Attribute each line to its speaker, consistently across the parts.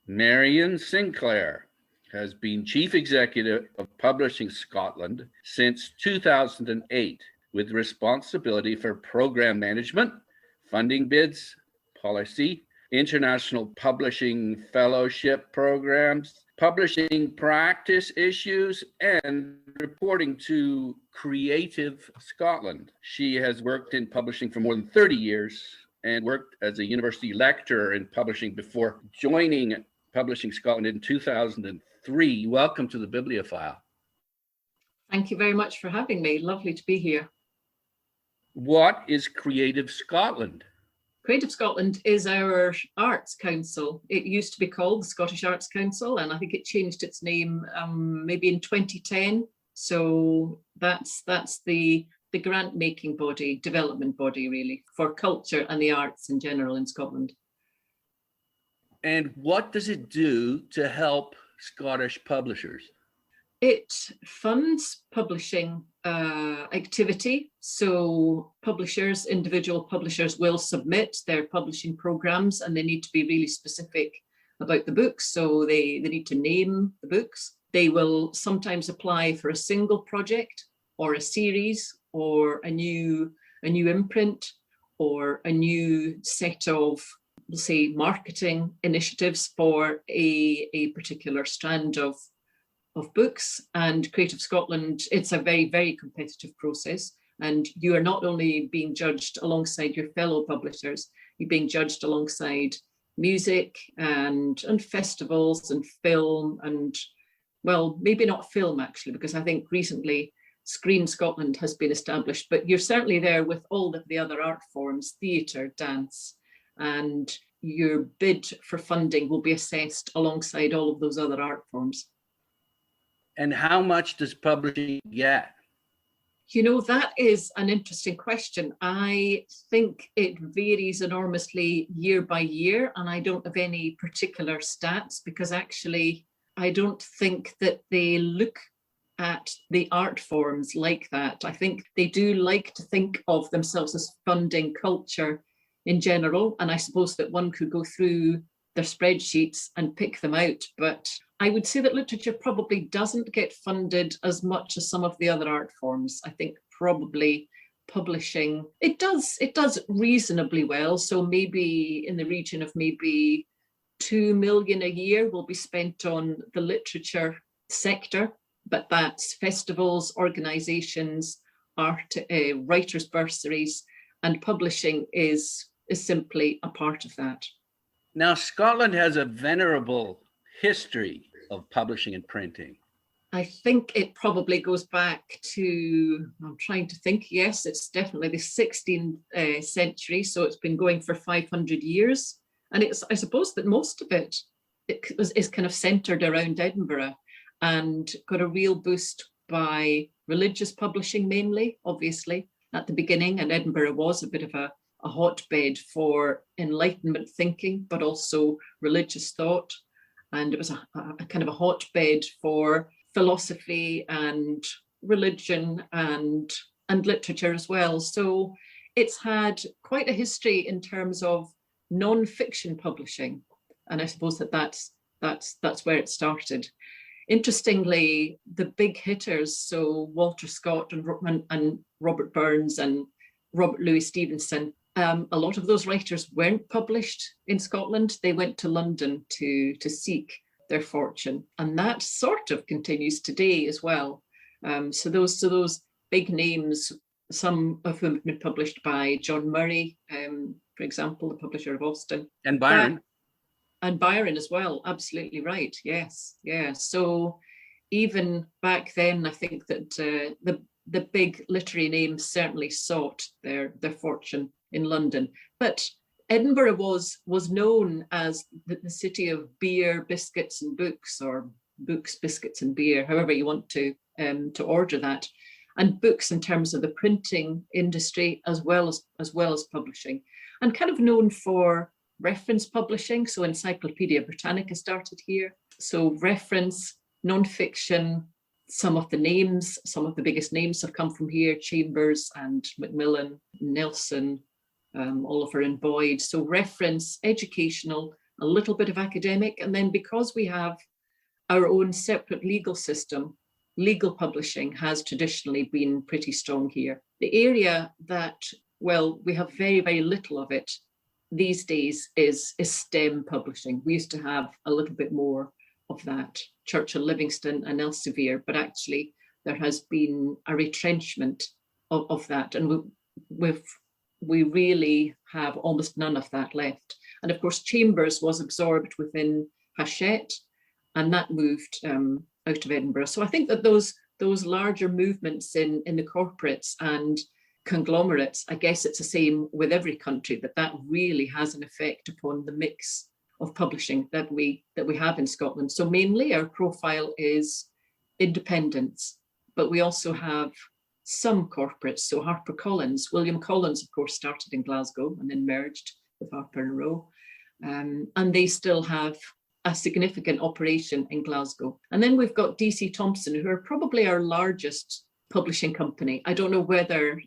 Speaker 1: Marion Sinclair has been Chief Executive of Publishing Scotland since 2008, with responsibility for program management, funding bids, policy, international publishing fellowship programs, publishing practice issues, and reporting to Creative Scotland. She has worked in publishing for more than 30 years and worked as a university lecturer in publishing before joining Publishing Scotland in 2003. Welcome to the Bibliophile.
Speaker 2: Thank you very much for having me. Lovely to be here.
Speaker 1: What is Creative Scotland?
Speaker 2: Creative Scotland is our arts council. It used to be called the Scottish Arts Council, and I think it changed its name maybe in 2010. So that's the grant making body, development body really, for culture and the arts in general in Scotland.
Speaker 1: And what does it do to help Scottish publishers?
Speaker 2: It funds publishing activity. So publishers, individual publishers will submit their publishing programs, and they need to be really specific about the books. So they need to name the books. They will sometimes apply for a single project or a series or a new imprint or a new set of, say, marketing initiatives for a particular strand of books. And Creative Scotland, it's a very, very competitive process. And you are not only being judged alongside your fellow publishers, you're being judged alongside music and festivals and film and, well, maybe not film actually, because I think recently Screen Scotland has been established, but you're certainly there with all of the other art forms, theatre, dance, and your bid for funding will be assessed alongside all of those other art forms.
Speaker 1: And how much does publishing get?
Speaker 2: You know, that is an interesting question. I think it varies enormously year by year, and I don't have any particular stats because actually I don't think that they look at the art forms like that. I think they do like to think of themselves as funding culture in general, and I suppose that one could go through their spreadsheets and pick them out, but I would say that literature probably doesn't get funded as much as some of the other art forms. I think probably publishing, it does reasonably well. So maybe in the region of maybe 2 million a year will be spent on the literature sector, but that's festivals, organizations, art, writers' bursaries, and publishing is simply a part of that.
Speaker 1: Now, Scotland has a venerable history of publishing and printing.
Speaker 2: I think it probably goes back to, I'm trying to think, yes, it's definitely the 16th century. So it's been going for 500 years. And I suppose that most of it is kind of centered around Edinburgh and got a real boost by religious publishing mainly, obviously, at the beginning. And Edinburgh was a bit of a hotbed for Enlightenment thinking, but also religious thought. And it was a kind of a hotbed for philosophy and religion and literature as well. So it's had quite a history in terms of non-fiction publishing. And I suppose that's where it started. Interestingly, the big hitters, so Walter Scott and Robert Burns and Robert Louis Stevenson, a lot of those writers weren't published in Scotland. They went to London to seek their fortune, and that sort of continues today as well. So those big names, some of whom have been published by John Murray, for example, the publisher of Ostaig,
Speaker 1: and Byron,
Speaker 2: and Byron as well. Absolutely right. Yes, yeah. So even back then, I think that the big literary names certainly sought their fortune in London. But Edinburgh was known as the city of beer, biscuits and books, or books, biscuits and beer, however you want to order that. And books in terms of the printing industry as well as publishing, and kind of known for reference publishing. So Encyclopedia Britannica started here. So reference, non-fiction, some of the biggest names have come from here: Chambers and Macmillan, Nelson, Oliver and Boyd. So reference, educational a little bit of academic. And then because we have our own separate legal system, legal publishing has traditionally been pretty strong here. The area that, well, we have very, very little of it these days is STEM publishing. We used to have a little bit more of that, Churchill, Livingston and Elsevier, but actually there has been a retrenchment of that. And we really have almost none of that left. And of course, Chambers was absorbed within Hachette, and that moved out of Edinburgh. So I think that those larger movements in the corporates and conglomerates, I guess it's the same with every country, that really has an effect upon the mix of publishing that we have in Scotland. So mainly our profile is independence, but we also have some corporates. So HarperCollins, William Collins, of course, started in Glasgow and then merged with Harper and Row. And they still have a significant operation in Glasgow. And then we've got DC Thomson, who are probably our largest publishing company. I don't know whether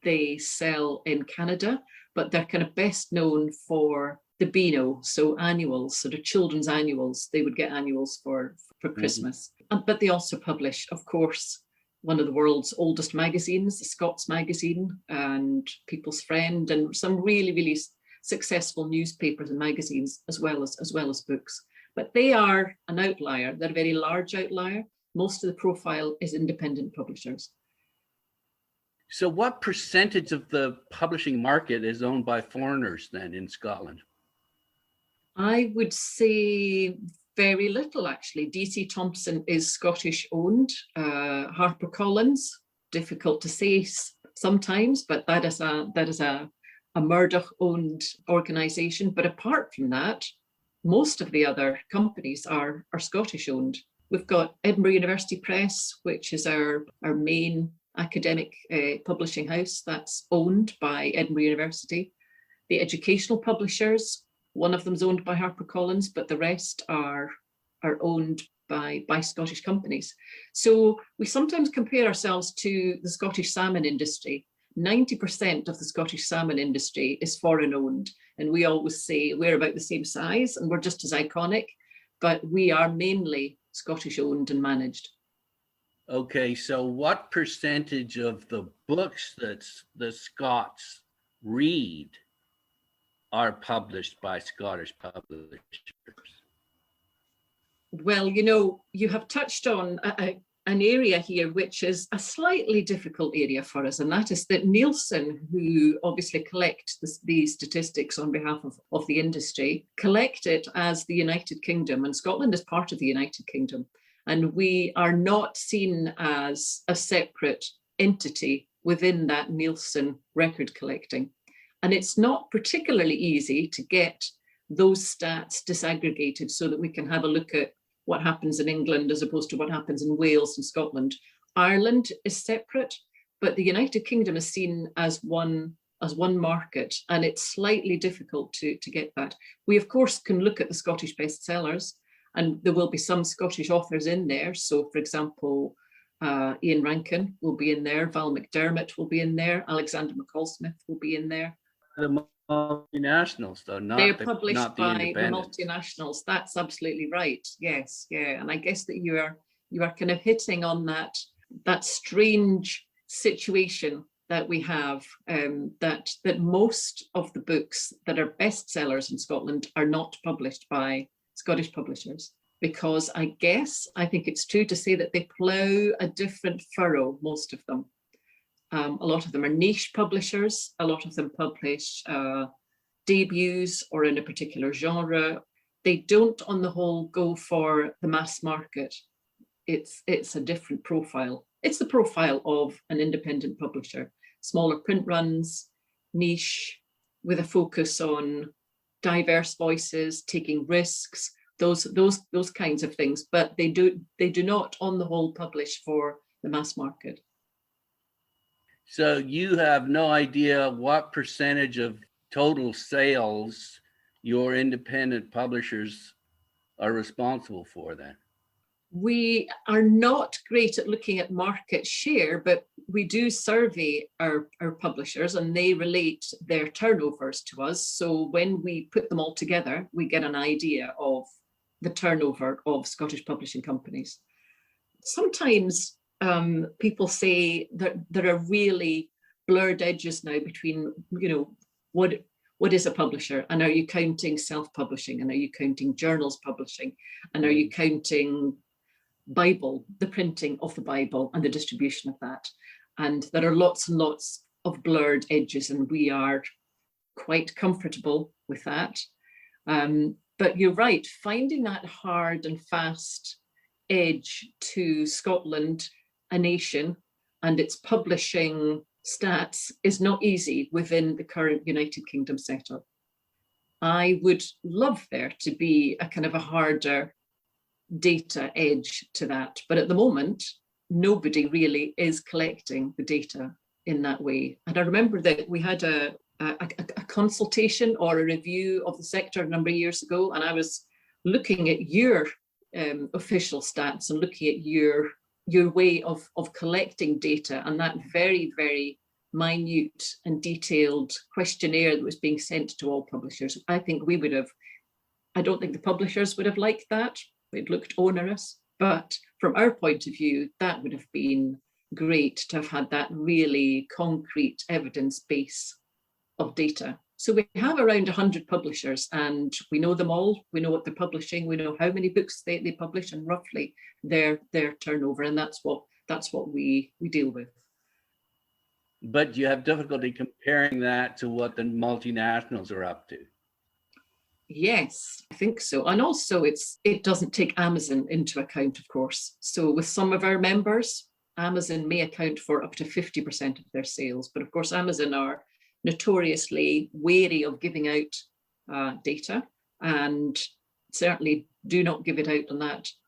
Speaker 2: they sell in Canada, but they're kind of best known for the Beano, so annuals, sort of children's annuals. They would get annuals for Christmas. But they also publish, of course, one of the world's oldest magazines, the Scots magazine and People's Friend, and some really, really successful newspapers and magazines, as well as books. But they are an outlier. They're a very large outlier. Most of the profile is independent publishers.
Speaker 1: So what percentage of the publishing market is owned by foreigners then in Scotland?
Speaker 2: I would say very little, actually. DC Thomson is Scottish owned. HarperCollins, difficult to say sometimes, but that is a Murdoch owned organization. But apart from that, most of the other companies are Scottish owned. We've got Edinburgh University Press, which is our main academic publishing house that's owned by Edinburgh University. The educational publishers, one of them is owned by HarperCollins, but the rest are owned by Scottish companies. So we sometimes compare ourselves to the Scottish salmon industry. 90% of the Scottish salmon industry is foreign owned. And we always say we're about the same size and we're just as iconic, but we are mainly Scottish owned and managed.
Speaker 1: Okay, so what percentage of the books that the Scots read are published by Scottish publishers?
Speaker 2: Well, you have touched on an area here which is a slightly difficult area for us, and that is that Nielsen, who obviously collect these statistics on behalf of the industry, collect it as the United Kingdom, and Scotland is part of the United Kingdom. And we are not seen as a separate entity within that Nielsen record collecting. And it's not particularly easy to get those stats disaggregated so that we can have a look at what happens in England as opposed to what happens in Wales and Scotland. Ireland is separate, but the United Kingdom is seen as one market, and it's slightly difficult to get that. We, of course, can look at the Scottish bestsellers, and there will be some Scottish authors in there. So, for example, Ian Rankin will be in there, Val McDermott will be in there, Alexander McCall-Smith will be in there.
Speaker 1: The multinationals, though,
Speaker 2: they're published by the multinationals. That's absolutely right. Yes, yeah, and I guess that you are kind of hitting on that strange situation that we have, that most of the books that are bestsellers in Scotland are not published by Scottish publishers, because I think it's true to say that they plough a different furrow, most of them. A lot of them are niche publishers. A lot of them publish debuts or in a particular genre. They don't, on the whole, go for the mass market. It's a different profile. It's the profile of an independent publisher. Smaller print runs, niche, with a focus on diverse voices, taking risks, those kinds of things. But they do not, on the whole, publish for the mass market.
Speaker 1: So you have no idea what percentage of total sales your independent publishers are responsible for then?
Speaker 2: We are not great at looking at market share, but we do survey our publishers and they relate their turnovers to us. So when we put them all together, we get an idea of the turnover of Scottish publishing companies. Sometimes people say that there are really blurred edges now between, what is a publisher, and are you counting self-publishing, and are you counting journals publishing, and are you counting Bible, the printing of the Bible and the distribution of that? And there are lots and lots of blurred edges, and we are quite comfortable with that. But you're right, finding that hard and fast edge to Scotland, a nation, and its publishing stats is not easy within the current United Kingdom setup. I would love there to be a kind of a harder data edge to that, but at the moment, nobody really is collecting the data in that way. And I remember that we had a consultation or a review of the sector a number of years ago, and I was looking at your official stats and looking at your way of collecting data, and that very, very minute and detailed questionnaire that was being sent to all publishers. I don't think the publishers would have liked that. It looked onerous, but from our point of view, that would have been great to have had that really concrete evidence base of data. So we have around 100 publishers and we know them all. We know what they're publishing. We know how many books they publish and roughly their turnover. And that's what we deal with.
Speaker 1: But you have difficulty comparing that to what the multinationals are up to.
Speaker 2: Yes, I think so. And also it doesn't take Amazon into account, of course. So with some of our members, Amazon may account for up to 50% of their sales. But of course, Amazon are notoriously wary of giving out data, and certainly do not give it out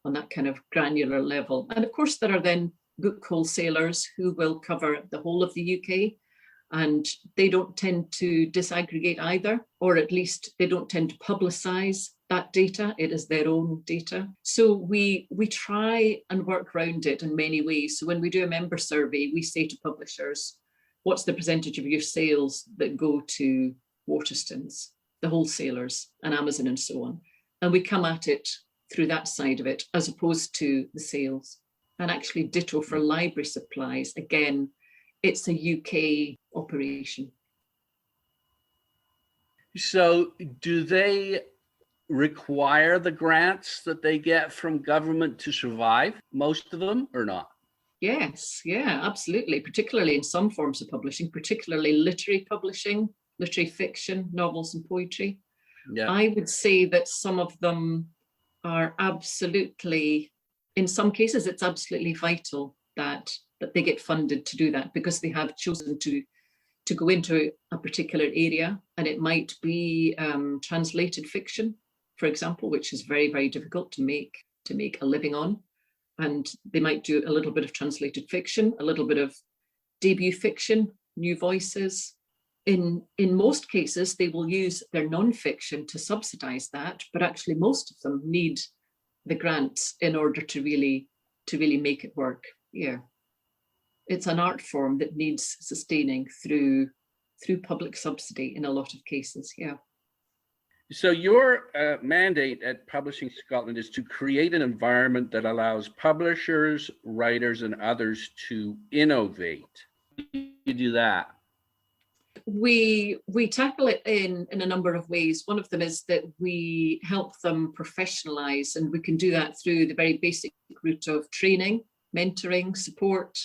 Speaker 2: on that kind of granular level. And of course, there are then book wholesalers who will cover the whole of the UK, and they don't tend to disaggregate either, or at least they don't tend to publicize that data. It is their own data. So we try and work around it in many ways. So when we do a member survey, we say to publishers, what's the percentage of your sales that go to Waterstones, the wholesalers, and Amazon and so on? And we come at it through that side of it, as opposed to the sales. And actually ditto for library supplies. Again, it's a UK operation.
Speaker 1: So do they require the grants that they get from government to survive, most of them, or not?
Speaker 2: Yes, yeah, absolutely. Particularly in some forms of publishing, particularly literary publishing, literary fiction, novels and poetry. Yeah. I would say that some of them are absolutely, in some cases, it's absolutely vital that they get funded to do that, because they have chosen to go into a particular area, and it might be translated fiction, for example, which is very, very difficult to make a living on. And they might do a little bit of translated fiction, a little bit of debut fiction, new voices. In most cases, they will use their non-fiction to subsidize that, but actually most of them need the grants in order to really make it work. Yeah. It's an art form that needs sustaining through public subsidy in a lot of cases. Yeah.
Speaker 1: So your mandate at Publishing Scotland is to create an environment that allows publishers, writers, and others to innovate. You do that.
Speaker 2: We tackle it in a number of ways. One of them is that we help them professionalize, and we can do that through the very basic route of training, mentoring, support,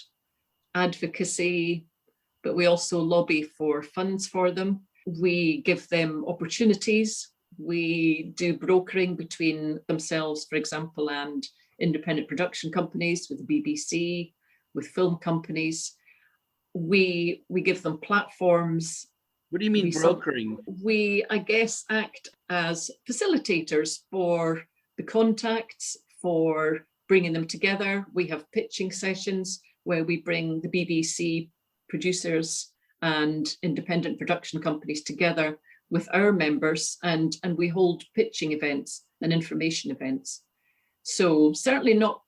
Speaker 2: advocacy, but we also lobby for funds for them. We give them opportunities. We do brokering between themselves, for example, and independent production companies, with the BBC, with film companies. We give them platforms.
Speaker 1: What do you mean brokering?
Speaker 2: We, I guess, act as facilitators for the contacts, for bringing them together. We have pitching sessions where we bring the BBC producers and independent production companies together with our members, and we hold pitching events and information events. So certainly not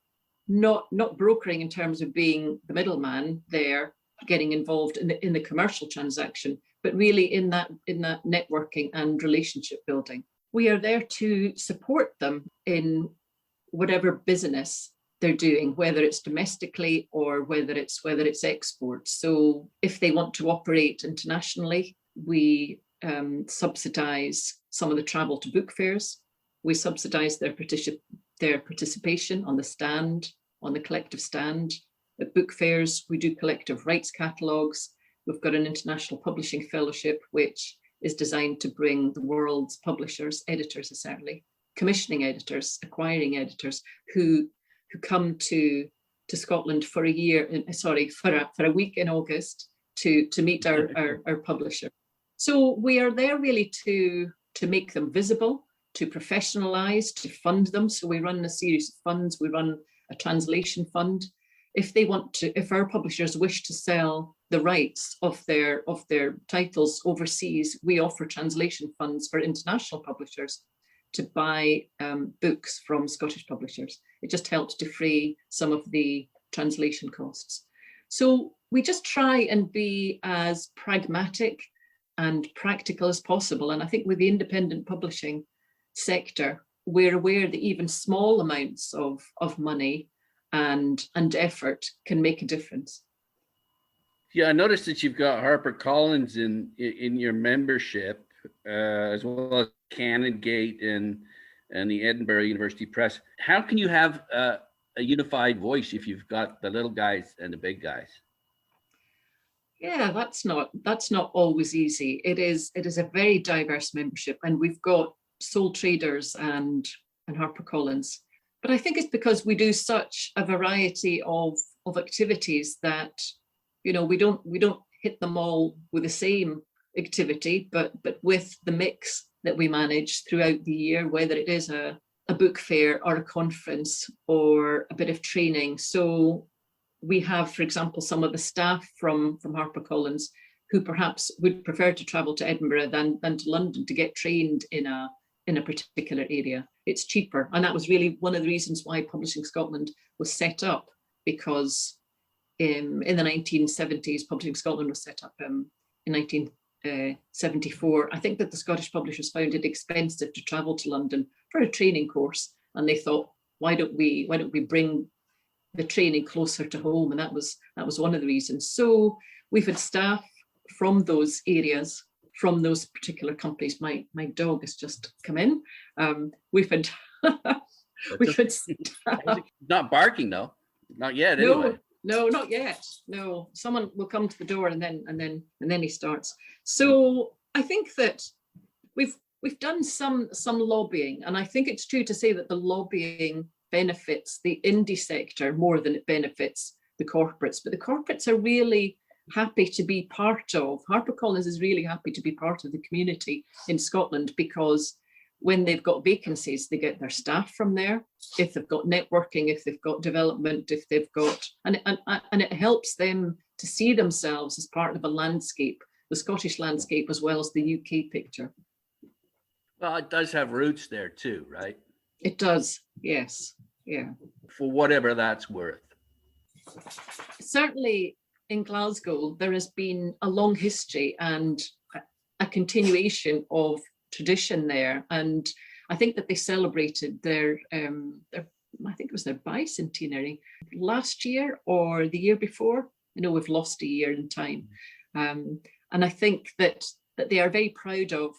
Speaker 2: not brokering in terms of being the middleman there, getting involved in the commercial transaction, but really in that networking and relationship building. We are there to support them in whatever business they're doing, whether it's domestically or whether it's export. So if they want to operate internationally, we subsidize some of the travel to book fairs. We subsidize their participation on the stand, on the collective stand. At book fairs, we do collective rights catalogues. We've got an international publishing fellowship, which is designed to bring the world's publishers, editors certainly, commissioning editors, acquiring editors who come to Scotland for a week in August to meet our publisher. So we are there really to make them visible, to professionalize, to fund them. So we run a series of funds. We run a translation fund. If our publishers wish to sell the rights of their titles overseas, we offer translation funds for international publishers to buy books from Scottish publishers. It just helps defray some of the translation costs. So we just try and be as pragmatic and practical as possible. And I think with the independent publishing sector, we're aware that even small amounts of money and effort can make a difference.
Speaker 1: Yeah, I noticed that you've got HarperCollins in your membership, as well as Canongate and the Edinburgh University Press. How can you have a unified voice if you've got the little guys and the big guys?
Speaker 2: Yeah, that's not always easy. It is a very diverse membership, and we've got sole traders and HarperCollins. But I think it's because we do such a variety of activities that, we don't hit them all with the same activity, but with the mix that we manage throughout the year, whether it is a book fair or a conference or a bit of training. So we have, for example, some of the staff from HarperCollins who perhaps would prefer to travel to Edinburgh than to London to get trained in a particular area. It's cheaper. And that was really one of the reasons why Publishing Scotland was set up, because in the 1970s, Publishing Scotland was set up in 1974. I think that the Scottish publishers found it expensive to travel to London for a training course. And they thought, why don't we bring the training closer to home? And that was one of the reasons. So we've had staff from those areas, from those particular companies. My dog has just come in. We've had staff.
Speaker 1: Not barking though. Not yet. Anyway.
Speaker 2: No, not yet. No, someone will come to the door and then he starts. So I think that we've done some lobbying, and I think it's true to say that the lobbying benefits the indie sector more than it benefits the corporates. But the corporates are really happy to be part of. HarperCollins is really happy to be part of the community in Scotland, because when they've got vacancies, they get their staff from there. If they've got networking, if they've got development, if they've got, and it helps them to see themselves as part of a landscape, the Scottish landscape as well as the UK picture.
Speaker 1: Well, it does have roots there too, right?
Speaker 2: It does, yes, yeah.
Speaker 1: For whatever that's worth.
Speaker 2: Certainly in Glasgow, there has been a long history and a continuation of tradition there, and I think that they celebrated their I think it was their bicentenary last year or the year before. I know we've lost a year in time, and I think that they are very proud of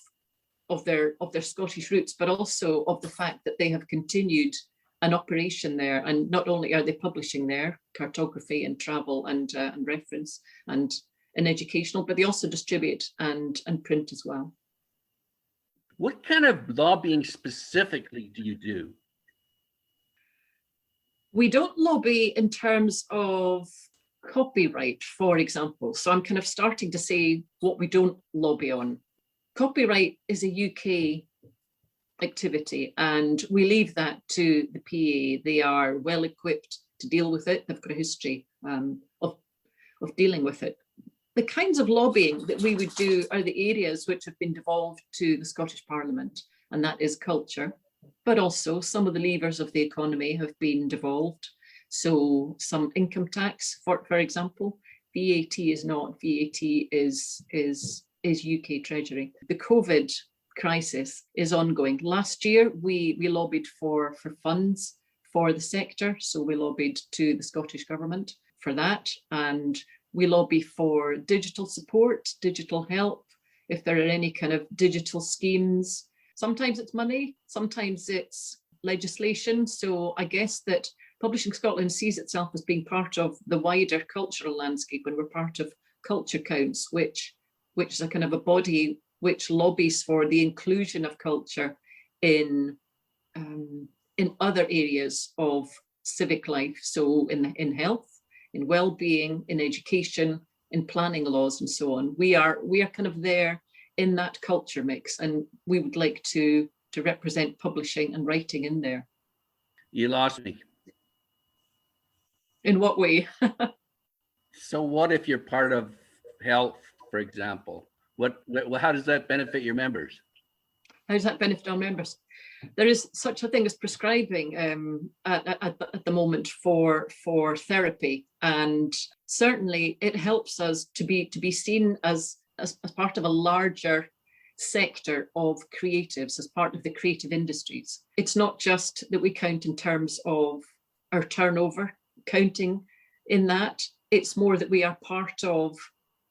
Speaker 2: their Scottish roots, but also of the fact that they have continued an operation there. And not only are they publishing there, cartography and travel and reference and educational, but they also distribute and print as well.
Speaker 1: What kind of lobbying specifically do you do?
Speaker 2: We don't lobby in terms of copyright, for example. So I'm kind of starting to say what we don't lobby on. Copyright is a UK activity, and we leave that to the PA. They are well equipped to deal with it. They've got a history of dealing with it. The kinds of lobbying that we would do are the areas which have been devolved to the Scottish Parliament, and that is culture. But also some of the levers of the economy have been devolved. So some income tax, for example, VAT is not. VAT is UK Treasury. The COVID crisis is ongoing. Last year, we lobbied for funds for the sector. So we lobbied to the Scottish Government for that. And we lobby for digital support, digital help, if there are any kind of digital schemes. Sometimes it's money, sometimes it's legislation. So I guess that Publishing Scotland sees itself as being part of the wider cultural landscape, and we're part of Culture Counts, which is a kind of a body which lobbies for the inclusion of culture in other areas of civic life. So in health, in well-being, in education, in planning laws, and so on. We are kind of there in that culture mix, and we would like to represent publishing and writing in there.
Speaker 1: You lost me.
Speaker 2: In what way?
Speaker 1: So what if you're part of health, for example? How does that benefit your members?
Speaker 2: How does that benefit our members? There is such a thing as prescribing at the moment for therapy, and certainly it helps us to be seen as part of a larger sector of creatives, as part of the creative industries. It's not just that we count in terms of our turnover, counting in that. It's more that we are part of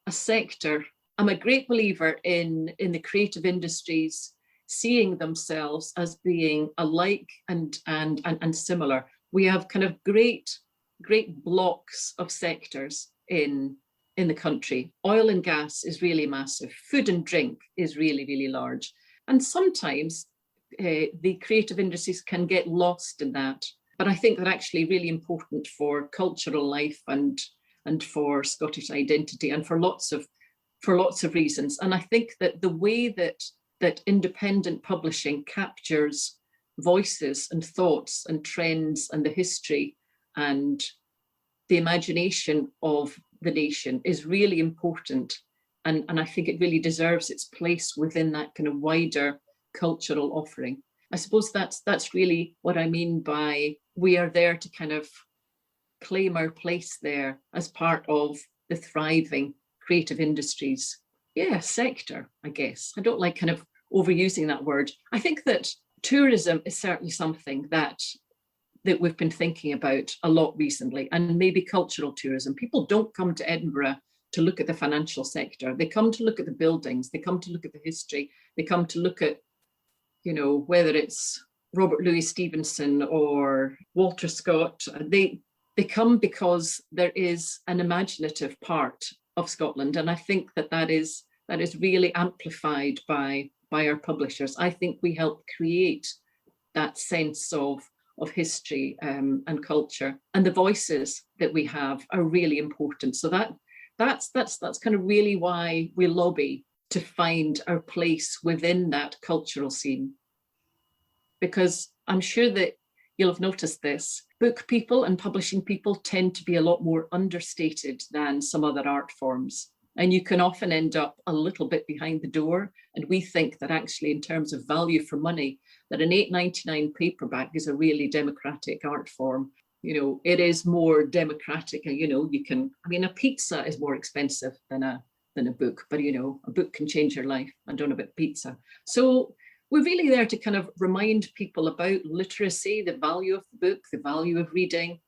Speaker 2: a sector. I'm a great believer in the creative industries seeing themselves as being alike and similar. We have kind of great blocks of sectors in the country. Oil and gas is really massive. Food and drink is really, really large. And sometimes the creative industries can get lost in that. But I think they're actually really important for cultural life and for Scottish identity, and for lots of reasons. And I think that the way that independent publishing captures voices and thoughts and trends and the history and the imagination of the nation is really important. And I think it really deserves its place within that kind of wider cultural offering. I suppose that's really what I mean by we are there to kind of claim our place there as part of the thriving creative industries. Yeah, sector, I guess. I don't like kind of overusing that word. I think that tourism is certainly something that we've been thinking about a lot recently, and maybe cultural tourism. People don't come to Edinburgh to look at the financial sector. They come to look at the buildings, they come to look at the history, they come to look at, whether it's Robert Louis Stevenson or Walter Scott. They come because there is an imaginative part of Scotland, and I think that is really amplified by our publishers. I think we help create that sense of history and culture, and the voices that we have are really important. So that's kind of really why we lobby to find our place within that cultural scene. Because I'm sure that you'll have noticed this, book people and publishing people tend to be a lot more understated than some other art forms. And you can often end up a little bit behind the door. And we think that actually, in terms of value for money, that an $8.99 paperback is a really democratic art form. It is more democratic. A pizza is more expensive than a book, but a book can change your life. I don't know about pizza. So we're really there to kind of remind people about literacy, the value of the book, the value of reading,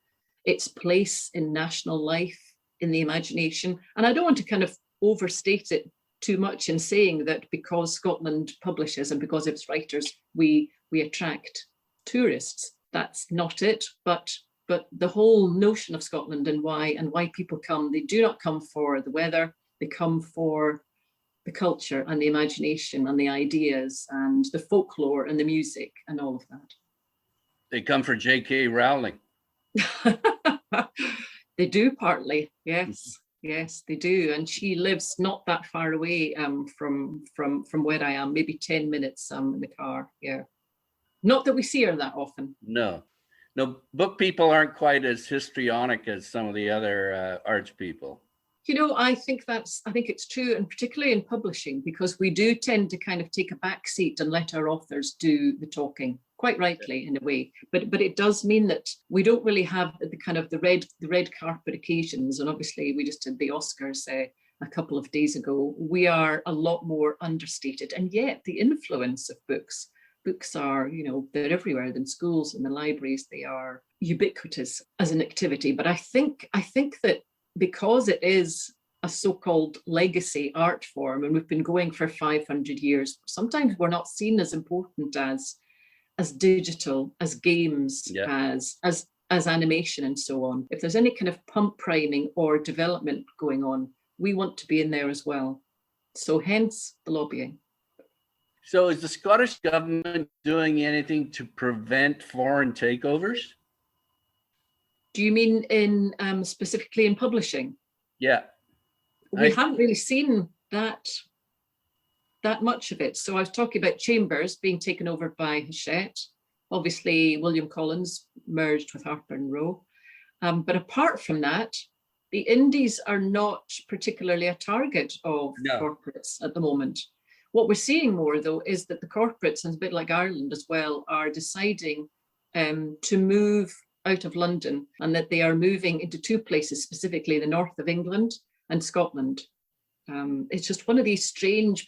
Speaker 2: its place in national life, in the imagination. And I don't want to kind of overstate it too much in saying that because Scotland publishes and because of its writers, we attract tourists. That's not it. But the whole notion of Scotland and why people come, they do not come for the weather, they come for the culture and the imagination and the ideas and the folklore and the music and all of that.
Speaker 1: They come for J.K. Rowling.
Speaker 2: They do partly, yes, they do. And she lives not that far away from where I am, maybe 10 minutes in the car. Yeah, not that we see her that often.
Speaker 1: No, book people aren't quite as histrionic as some of the other arts people.
Speaker 2: I think it's true, and particularly in publishing, because we do tend to kind of take a back seat and let our authors do the talking, quite rightly in a way. But it does mean that we don't really have the kind of the red carpet occasions. And obviously we just did the Oscars a couple of days ago. We are a lot more understated, and yet the influence of books are, they're everywhere. In schools and the libraries, they are ubiquitous as an activity. But I think that because it is a so-called legacy art form, and we've been going for 500 years, sometimes we're not seen as important as digital, as games, as animation and so on. If there's any kind of pump priming or development going on, we want to be in there as well. So hence the lobbying.
Speaker 1: So is the Scottish government doing anything to prevent foreign takeovers?
Speaker 2: Do you mean in specifically in publishing?
Speaker 1: Yeah.
Speaker 2: We haven't really seen that much of it. So I was talking about Chambers being taken over by Hachette. Obviously, William Collins merged with Harper and Row. But apart from that, the indies are not particularly a target of corporates at the moment. What we're seeing more, though, is that the corporates, and a bit like Ireland as well, are deciding to move out of London, and that they are moving into two places, specifically the north of England and Scotland. It's just one of these strange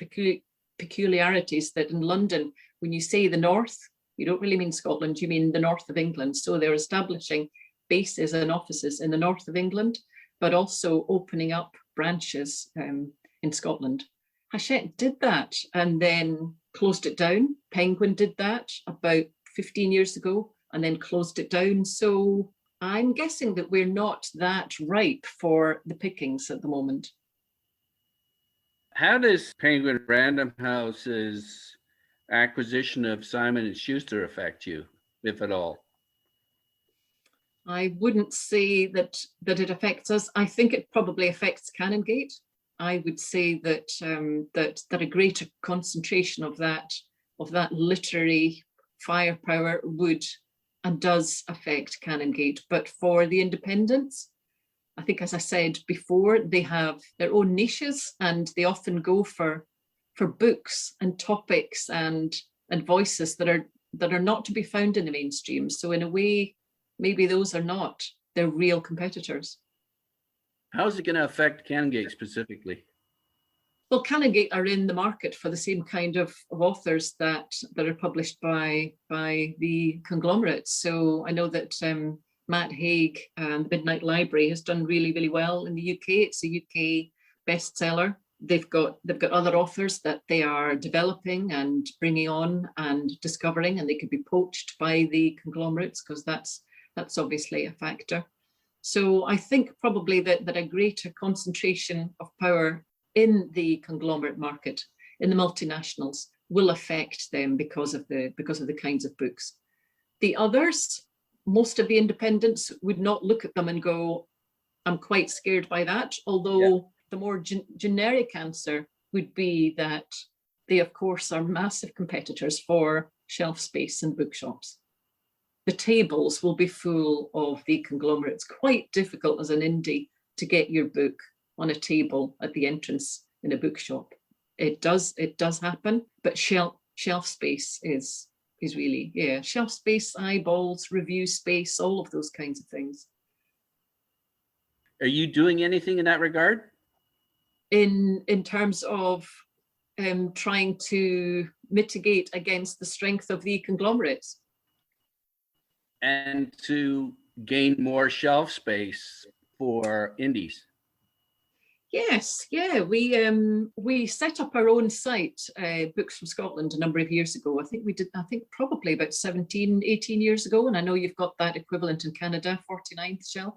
Speaker 2: peculiarities that in London, when you say the north, you don't really mean Scotland, you mean the north of England. So they're establishing bases and offices in the north of England, but also opening up branches in Scotland. Hachette did that and then closed it down. Penguin did that about 15 years ago and then closed it down. So I'm guessing that we're not that ripe for the pickings at the moment.
Speaker 1: How does Penguin Random House's acquisition of Simon & Schuster affect you, if at all?
Speaker 2: I wouldn't say that it affects us. I think it probably affects Canongate. I would say that that a greater concentration of that literary firepower would and does affect Canongate. But for the independents, I think, as I said before, they have their own niches, and they often go for books and topics and voices that are not to be found in the mainstream. So in a way, maybe those are not their real competitors.
Speaker 1: How is it going to affect Canongate specifically?
Speaker 2: Well, Canongate are in the market for the same kind of authors that are published by the conglomerates. So I know that Matt Haig and the Midnight Library has done really, really well in the UK. It's a UK bestseller. They've got other authors that they are developing and bringing on and discovering, and they could be poached by the conglomerates, because that's obviously a factor. So I think probably that a greater concentration of power in the conglomerate market, in the multinationals, will affect them because of the kinds of books. The others, most of the independents would not look at them and go, I'm quite scared by that. Although the more generic answer would be that they, of course, are massive competitors for shelf space in bookshops. The tables will be full of the conglomerates. Quite difficult as an indie to get your book on a table at the entrance in a bookshop. It does happen, but shelf space is really, shelf space, eyeballs, review space, all of those kinds of things.
Speaker 1: Are you doing anything in that regard?
Speaker 2: In terms of trying to mitigate against the strength of the conglomerates?
Speaker 1: And to gain more shelf space for indies?
Speaker 2: Yes, we set up our own site, Books from Scotland, a number of years ago. I think probably about 17, 18 years ago. And I know you've got that equivalent in Canada, 49th Shelf.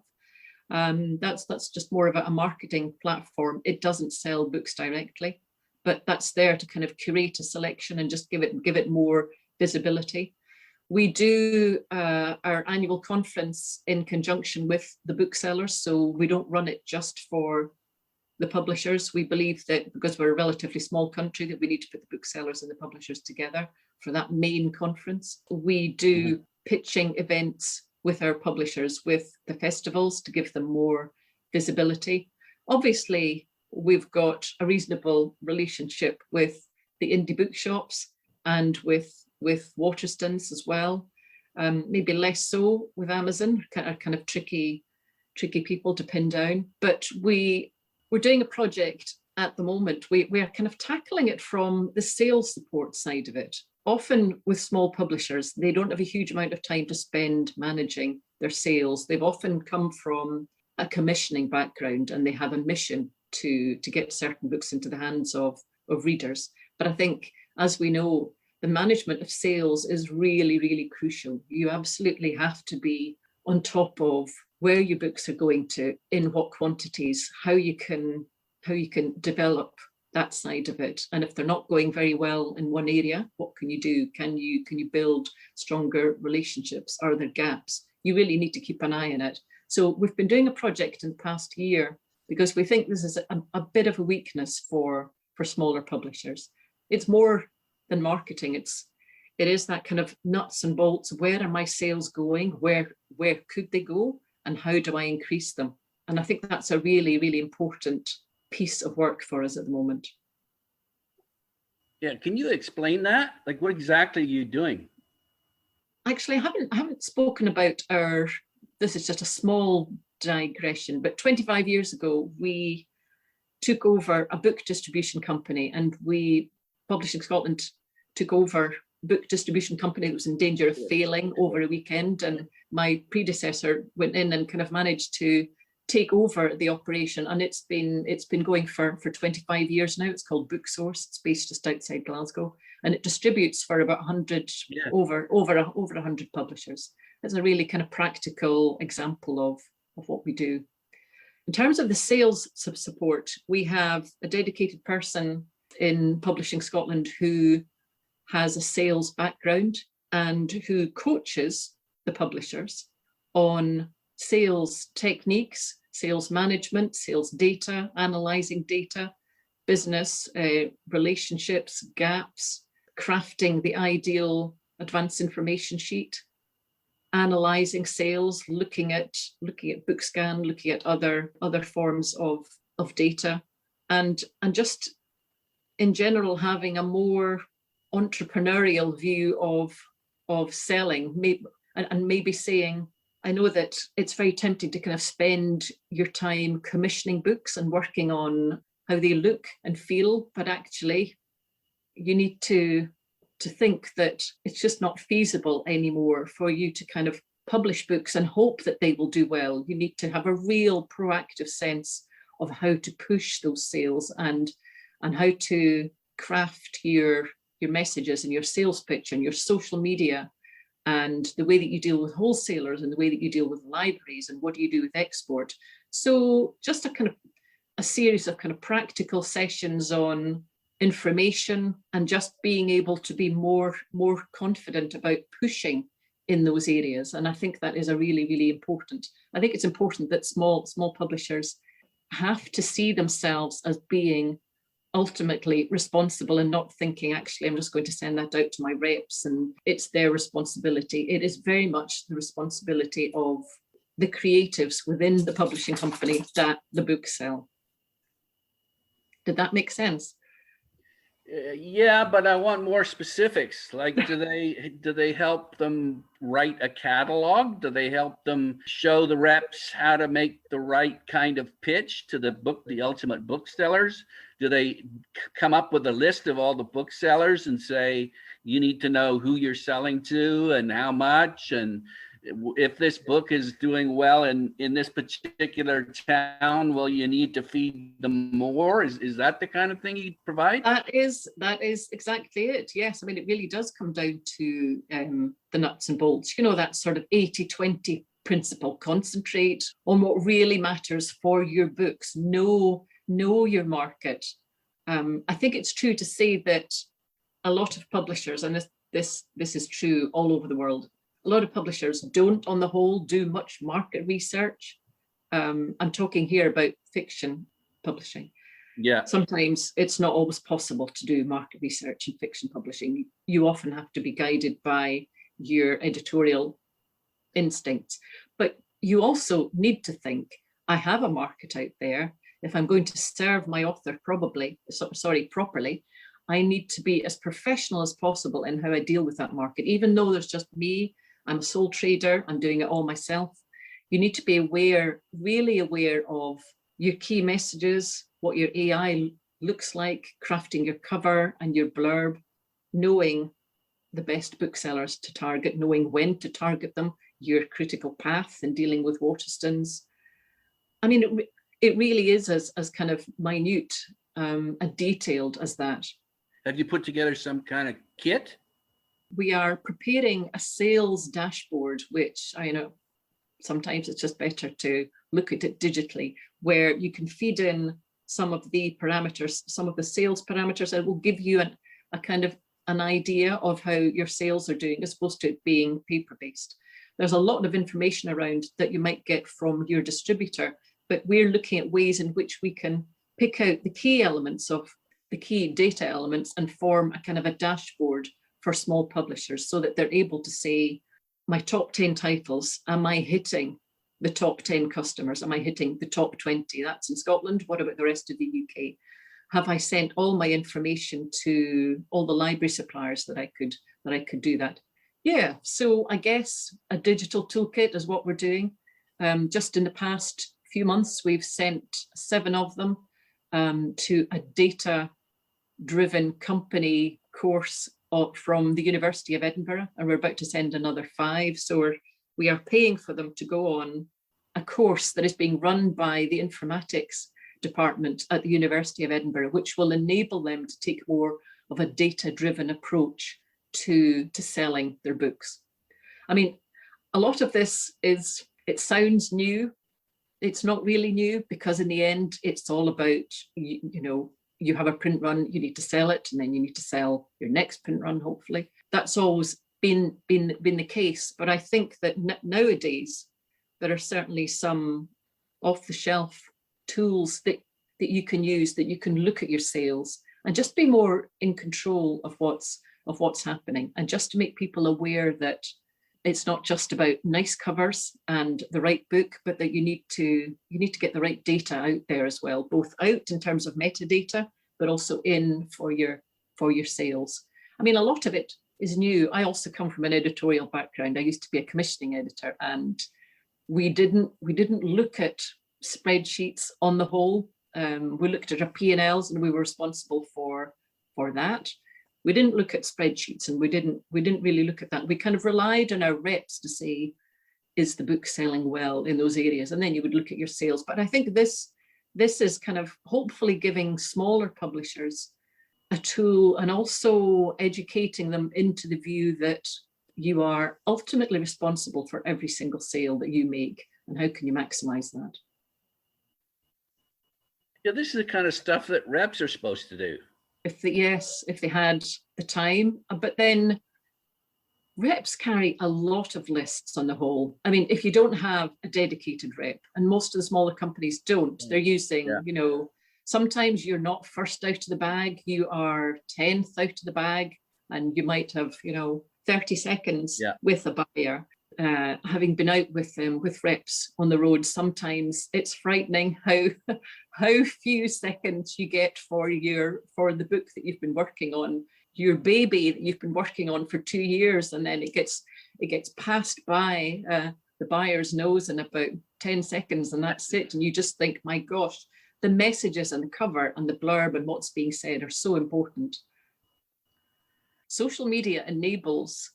Speaker 2: That's just more of a marketing platform. It doesn't sell books directly, but that's there to kind of curate a selection and just give it more visibility. We do our annual conference in conjunction with the booksellers, so we don't run it just for the publishers. We believe that because we're a relatively small country, that we need to put the booksellers and the publishers together for that main conference. We do pitching events with our publishers, with the festivals, to give them more visibility. Obviously, we've got a reasonable relationship with the indie bookshops and with Waterstones as well. Maybe less so with Amazon, kind of tricky people to pin down. But we're doing a project at the moment. We're kind of tackling it from the sales support side of it. Often with small publishers, they don't have a huge amount of time to spend managing their sales. They've often come from a commissioning background and they have a mission to get certain books into the hands of readers. But I think, as we know, the management of sales is really, really crucial. You absolutely have to be on top of where your books are going to, in what quantities, how you can develop that side of it. And if they're not going very well in one area, what can you do? Can you build stronger relationships? Are there gaps? You really need to keep an eye on it. So we've been doing a project in the past year because we think this is a bit of a weakness for smaller publishers. It's more than marketing. It is that kind of nuts and bolts. Where are my sales going? Where could they go? And how do I increase them? And I think that's a really, really important piece of work for us at the moment.
Speaker 1: Yeah, can you explain that? Like, what exactly are you doing?
Speaker 2: Actually, I haven't spoken about this is just a small digression, but 25 years ago, we took over a book distribution company, and Publishing Scotland took over a book distribution company that was in danger of failing over a weekend. And my predecessor went in and kind of managed to take over the operation, and it's been going for 25 years now. It's called BookSource. It's based just outside Glasgow, and it distributes for about 100 over 100 publishers. It's a really kind of practical example of what we do. In terms of the sales support, we have a dedicated person in Publishing Scotland who has a sales background and who coaches the publishers on sales techniques, sales management, sales data, analysing data, business relationships, gaps, crafting the ideal advanced information sheet, analysing sales, looking at BookScan, looking at other forms of data, and just in general having a more entrepreneurial view of selling, maybe saying, I know that it's very tempting to kind of spend your time commissioning books and working on how they look and feel, but actually you need to think that it's just not feasible anymore for you to kind of publish books and hope that they will do well. You need to have a real proactive sense of how to push those sales and how to craft your messages and your sales pitch and your social media, and the way that you deal with wholesalers and the way that you deal with libraries, and what do you do with export. So just a series of kind of practical sessions on information and just being able to be more confident about pushing in those areas. And I think that is a really, really important. I think it's important that small publishers have to see themselves as being ultimately responsible and not thinking, actually, I'm just going to send that out to my reps and it's their responsibility. It is very much the responsibility of the creatives within the publishing company that the books sell. Did that make sense?
Speaker 1: Yeah, but I want more specifics. Like, do they help them write a catalog? Do they help them show the reps how to make the right kind of pitch to the ultimate booksellers? Do they come up with a list of all the booksellers and say, you need to know who you're selling to and how much, and if this book is doing well in this particular town, well, you need to feed them more? Is that the kind of thing you provide?
Speaker 2: That is exactly it. Yes, I mean, it really does come down to the nuts and bolts, that sort of 80-20 principle. Concentrate on what really matters for your books. Know your market. I think it's true to say that a lot of publishers, and this is true all over the world, a lot of publishers don't, on the whole, do much market research. I'm talking here about fiction publishing.
Speaker 1: Yeah.
Speaker 2: Sometimes it's not always possible to do market research in fiction publishing. You often have to be guided by your editorial instincts. But you also need to think, I have a market out there. if I'm going to serve my author properly, I need to be as professional as possible in how I deal with that market. Even though there's just me, I'm a sole trader, I'm doing it all myself. You need to be aware, really aware of your key messages, what your AI looks like, crafting your cover and your blurb, knowing the best booksellers to target, knowing when to target them, your critical path in dealing with Waterstones. I mean, it really is as kind of minute and detailed as that.
Speaker 1: Have you put together some kind of kit?
Speaker 2: We are preparing a sales dashboard, which I know sometimes it's just better to look at it digitally, where you can feed in some of the parameters, some of the sales parameters, and it will give you a kind of an idea of how your sales are doing, as opposed to it being paper-based. There's a lot of information around that you might get from your distributor, but we're looking at ways in which we can pick out the key elements of the key data elements and form a kind of a dashboard for small publishers so that they're able to say, my top 10 titles, am I hitting the top 10 customers? Am I hitting the top 20? That's in Scotland. What about the rest of the UK? Have I sent all my information to all the library suppliers that I could do that? Yeah, so I guess a digital toolkit is what we're doing. Just in the past few months, we've sent 7 of them to a data-driven company course from the University of Edinburgh, and we're about to send another 5. So we are paying for them to go on a course that is being run by the informatics department at the University of Edinburgh, which will enable them to take more of a data-driven approach to selling their books. I mean, a lot of this it sounds new. It's not really new, because in the end, it's all about, you have a print run, you need to sell it, and then you need to sell your next print run, hopefully. That's always been the case. But I think that nowadays, there are certainly some off-the-shelf tools that you can use, that you can look at your sales and just be more in control of what's happening, and just to make people aware that it's not just about nice covers and the right book, but that you need to get the right data out there as well, both out in terms of metadata, but also in for your sales. I mean, a lot of it is new. I also come from an editorial background. I used to be a commissioning editor, and we didn't look at spreadsheets on the whole. We looked at our P&Ls, and we were responsible for that. We didn't look at spreadsheets, and we didn't really look at that. We kind of relied on our reps to say, is the book selling well in those areas? And then you would look at your sales. But I think this is kind of hopefully giving smaller publishers a tool, and also educating them into the view that you are ultimately responsible for every single sale that you make, and how can you maximize that?
Speaker 1: Yeah, this is the kind of stuff that reps are supposed to do.
Speaker 2: If they had the time. But then reps carry a lot of lists on the whole. I mean, if you don't have a dedicated rep, and most of the smaller companies don't, they're using, sometimes you're not first out of the bag, you are 10th out of the bag, and you might have, 30 seconds with a buyer. Having been out with reps on the road, sometimes it's frightening how few seconds you get for the book that you've been working on, your baby that you've been working on for 2 years, and then it gets passed by the buyer's nose in about 10 seconds, and that's it. And you just think, my gosh, the messages and the cover and the blurb and what's being said are so important. Social media enables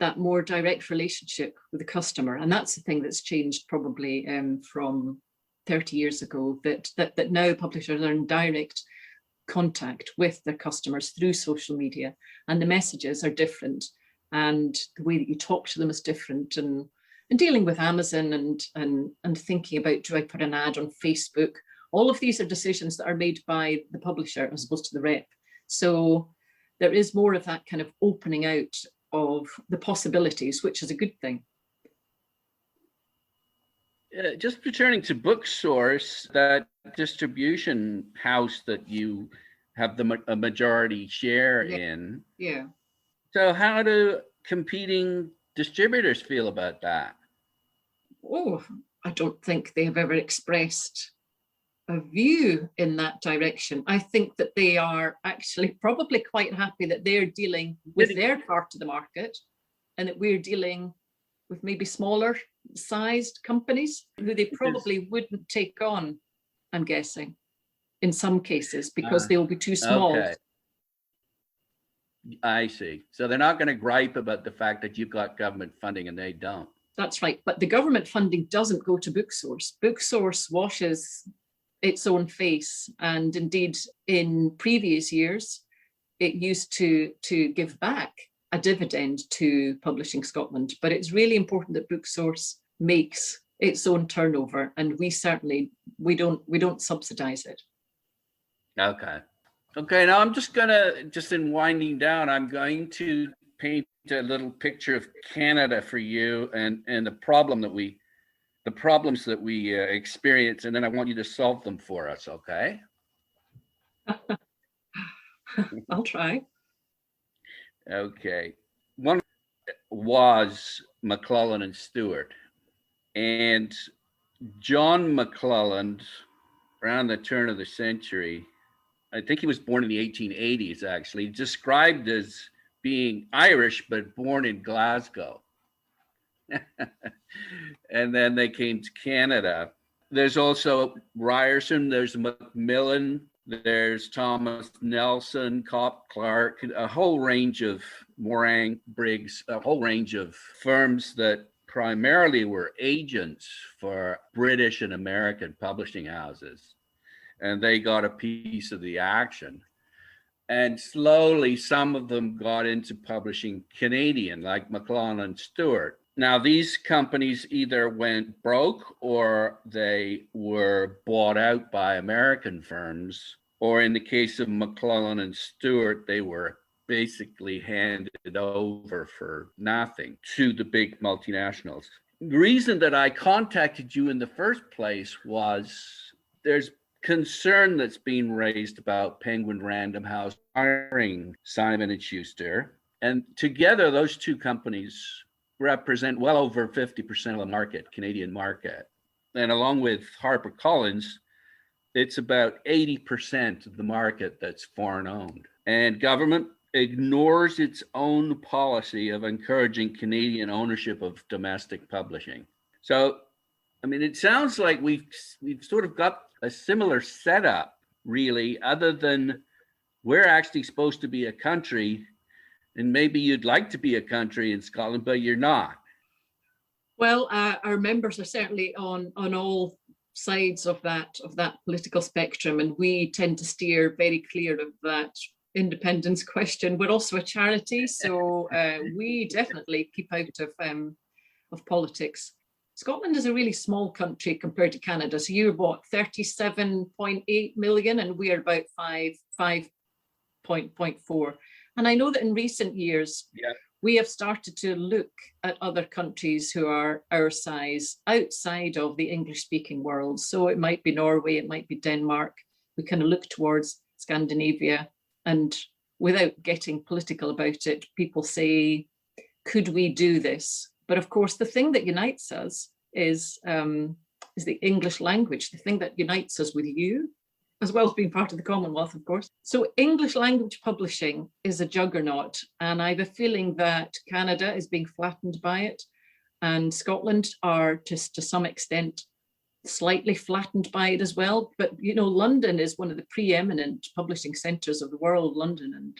Speaker 2: that more direct relationship with the customer, and that's the thing that's changed probably from 30 years ago, that now publishers are in direct contact with their customers through social media, and the messages are different, and the way that you talk to them is different, and dealing with Amazon and thinking about, do I put an ad on Facebook? All of these are decisions that are made by the publisher as opposed to the rep. So there is more of that kind of opening out of the possibilities, which is a good thing.
Speaker 1: Just returning to BookSource, that distribution house that you have a majority share in.
Speaker 2: Yeah.
Speaker 1: So how do competing distributors feel about that?
Speaker 2: Oh, I don't think they have ever expressed a view in that direction. I think that they are actually probably quite happy that they're dealing with their part of the market and that we're dealing with maybe smaller sized companies who they probably wouldn't take on, I'm guessing, in some cases, because they will be too small.
Speaker 1: Okay. I see. So they're not going to gripe about the fact that you've got government funding and they don't.
Speaker 2: That's right. But the government funding doesn't go to BookSource. BookSource washes its own face. And indeed, in previous years, it used to give back a dividend to Publishing Scotland. But it's really important that BookSource makes its own turnover, and we don't subsidize it.
Speaker 1: Okay. Okay, now I'm just in winding down, I'm going to paint a little picture of Canada for you and the problems that we experience, and then I want you to solve them for us, okay?
Speaker 2: I'll try.
Speaker 1: Okay. One was McClelland and Stewart. And John McClelland, around the turn of the century, I think he was born in the 1880s, actually, described as being Irish, but born in Glasgow. And then they came to Canada. There's also Ryerson, there's Macmillan, there's Thomas Nelson, Cop Clark, a whole range of Morang, Briggs, a whole range of firms that primarily were agents for British and American publishing houses. And they got a piece of the action. And slowly, some of them got into publishing Canadian, like McClelland and Stewart. Now, these companies either went broke or they were bought out by American firms, or in the case of McClelland and Stewart, they were basically handed over for nothing to the big multinationals. The reason that I contacted you in the first place was there's concern that's being raised about Penguin Random House hiring Simon & Schuster. And together, those two companies represent well over 50% of the market, Canadian market. And along with HarperCollins, it's about 80% of the market that's foreign owned. And government ignores its own policy of encouraging Canadian ownership of domestic publishing. So, I mean, it sounds like we've sort of got a similar setup, really, other than we're actually supposed to be a country, and maybe you'd like to be a country in Scotland, but you're not.
Speaker 2: Well, our members are certainly on all sides of that political spectrum, and we tend to steer very clear of that independence question. We're also a charity, so we definitely keep out of politics. Scotland is a really small country compared to Canada. So you're what, 37.8 million, and we're about 5.4. And I know that in recent years, we have started to look at other countries who are our size outside of the English-speaking world. So it might be Norway, it might be Denmark. We kind of look towards Scandinavia, and without getting political about it, people say, could we do this? But of course, the thing that unites us is the English language, the thing that unites us with you, as well as being part of the Commonwealth, of course. So English language publishing is a juggernaut, and I have a feeling that Canada is being flattened by it, and Scotland are just to some extent slightly flattened by it as well. But you know, London is one of the preeminent publishing centres of the world, London and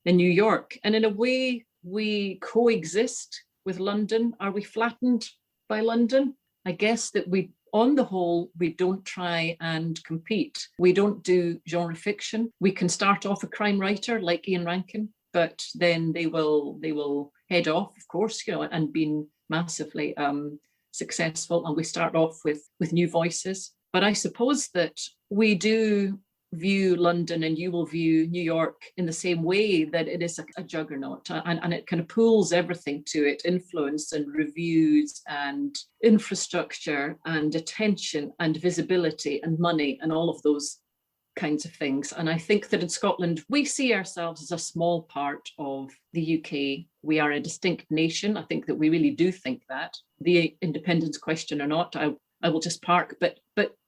Speaker 2: in New York, and in a way we coexist with London. Are we flattened by London? I guess that on the whole, we don't try and compete. We don't do genre fiction. We can start off a crime writer like Ian Rankin, but then they will head off, of course, you know, and being massively successful. And we start off with new voices. But I suppose that we do view London, and you will view New York in the same way, that it is a juggernaut, and it kind of pulls everything to it: influence and reviews and infrastructure and attention and visibility and money and all of those kinds of things. And I think that in Scotland, we see ourselves as a small part of the UK. We are a distinct nation. I think that we really do think that. The independence question or not, I will just park. But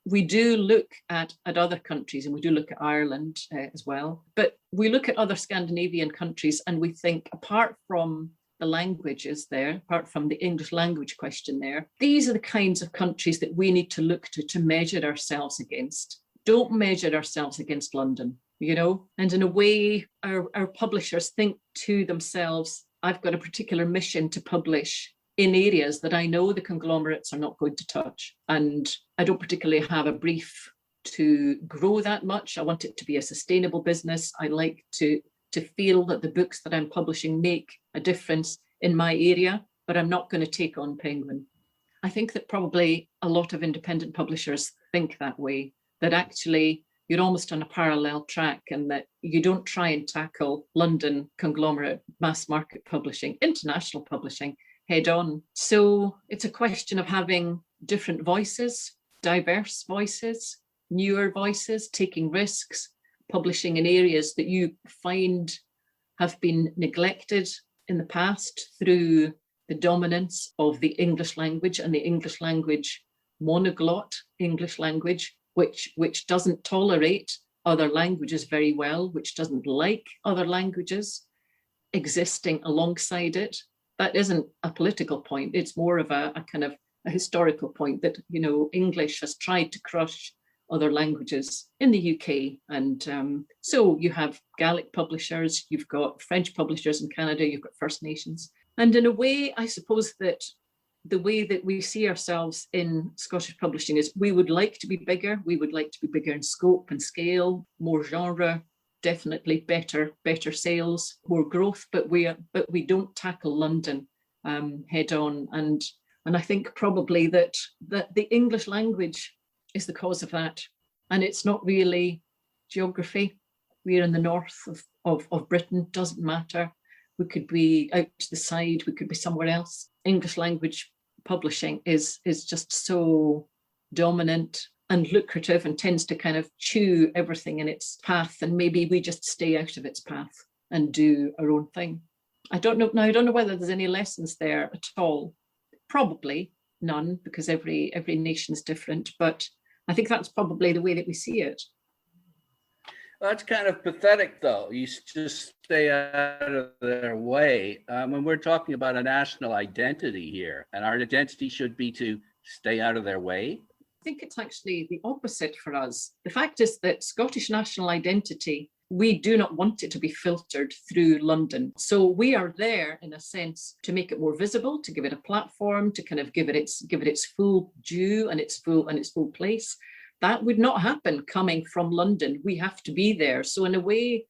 Speaker 2: we do look at other countries, and we do look at Ireland as well. But we look at other Scandinavian countries and we think, apart from the languages there, apart from the English language question there, these are the kinds of countries that we need to look to measure ourselves against. Don't measure ourselves against London, you know? And in a way, our publishers think to themselves, I've got a particular mission to publish in areas that I know the conglomerates are not going to touch. And I don't particularly have a brief to grow that much. I want it to be a sustainable business. I like to feel that the books that I'm publishing make a difference in my area, but I'm not going to take on Penguin. I think that probably a lot of independent publishers think that way, that actually you're almost on a parallel track and that you don't try and tackle London conglomerate mass market publishing, international publishing head on. So it's a question of having different voices, diverse voices, newer voices, taking risks, publishing in areas that you find have been neglected in the past through the dominance of the English language and the English language monoglot English language, which doesn't tolerate other languages very well, which doesn't like other languages existing alongside it. That isn't a political point. It's more of a kind of a historical point that, you know, English has tried to crush other languages in the UK. And so you have Gaelic publishers, you've got French publishers in Canada, you've got First Nations. And in a way, I suppose that the way that we see ourselves in Scottish publishing is we would like to be bigger. We would like to be bigger in scope and scale, more genre, definitely better sales, more growth, but we don't tackle London head on. And I think probably that the English language is the cause of that. And it's not really geography. We're in the north of Britain, doesn't matter. We could be out to the side, we could be somewhere else. English language publishing is just so dominant and lucrative and tends to kind of chew everything in its path. And maybe we just stay out of its path and do our own thing. I don't know. Now, I don't know whether there's any lessons there at all. Probably none, because every nation is different. But I think that's probably the way that we see it.
Speaker 1: Well, that's kind of pathetic, though. You just stay out of their way. When we're talking about a national identity here, and our identity should be to stay out of their way.
Speaker 2: I think it's actually the opposite for us. The fact is that Scottish national identity, we do not want it to be filtered through London. So we are there in a sense to make it more visible, to give it a platform, to kind of give it its full due and its full place. That would not happen coming from London. We have to be there. So in a way,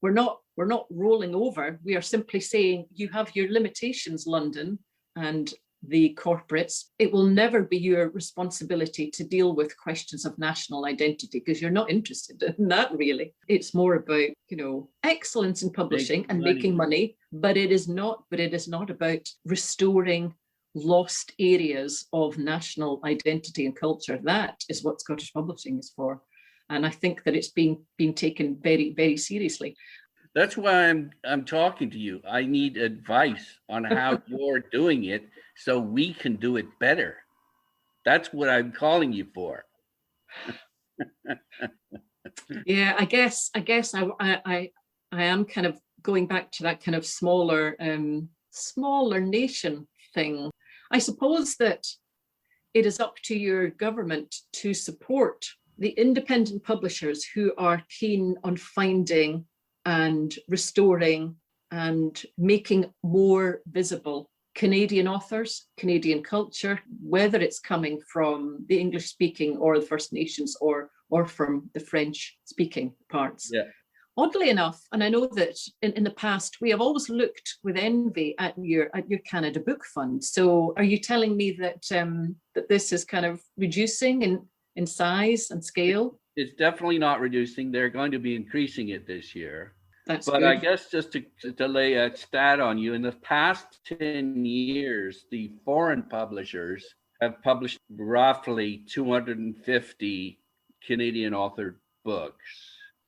Speaker 2: we're not rolling over. We are simply saying you have your limitations, London, and the corporates. It will never be your responsibility to deal with questions of national identity because you're not interested in that really. It's more about, you know, excellence in publishing and making money, but it is not about restoring lost areas of national identity and culture. That is what Scottish publishing is for. And I think that it's being taken very, very seriously.
Speaker 1: That's why I'm talking to you. I need advice on how you're doing it so we can do it better. That's what I'm calling you for.
Speaker 2: Yeah, I guess I am kind of going back to that kind of smaller nation thing. I suppose that it is up to your government to support the independent publishers who are keen on finding and restoring and making more visible Canadian authors, Canadian culture, whether it's coming from the English speaking or the First Nations or from the French speaking parts. Yeah. Oddly enough, and I know that in the past, we have always looked with envy at your Canada Book Fund. So are you telling me that that this is kind of reducing in size and scale?
Speaker 1: It's definitely not reducing. They're going to be increasing it this year.
Speaker 2: But
Speaker 1: good. I guess just to lay a stat on you, in the past 10 years, the foreign publishers have published roughly 250 Canadian authored books.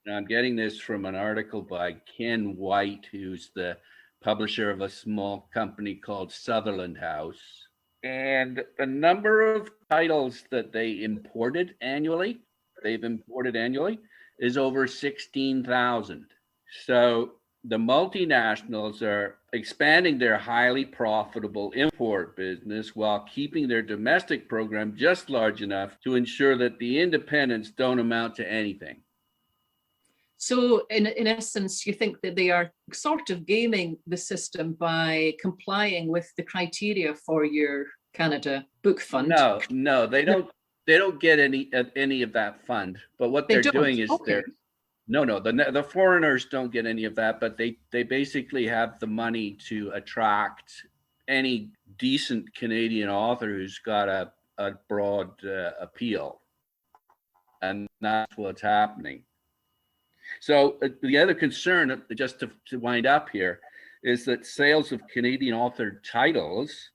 Speaker 1: Now, I'm getting this from an article by Ken White, who's the publisher of a small company called Sutherland House. And the number of titles that they've imported annually, is over 16,000. So the multinationals are expanding their highly profitable import business while keeping their domestic program just large enough to ensure that the independents don't amount to anything.
Speaker 2: So in essence, you think that they are sort of gaming the system by complying with the criteria for your Canada Book Fund?
Speaker 1: No, they don't. They don't get any of that fund. But what they're doing is
Speaker 2: okay.
Speaker 1: The foreigners don't get any of that. But they basically have the money to attract any decent Canadian author who's got a broad appeal, and that's what's happening. So the other concern, just to wind up here, is that sales of Canadian authored titles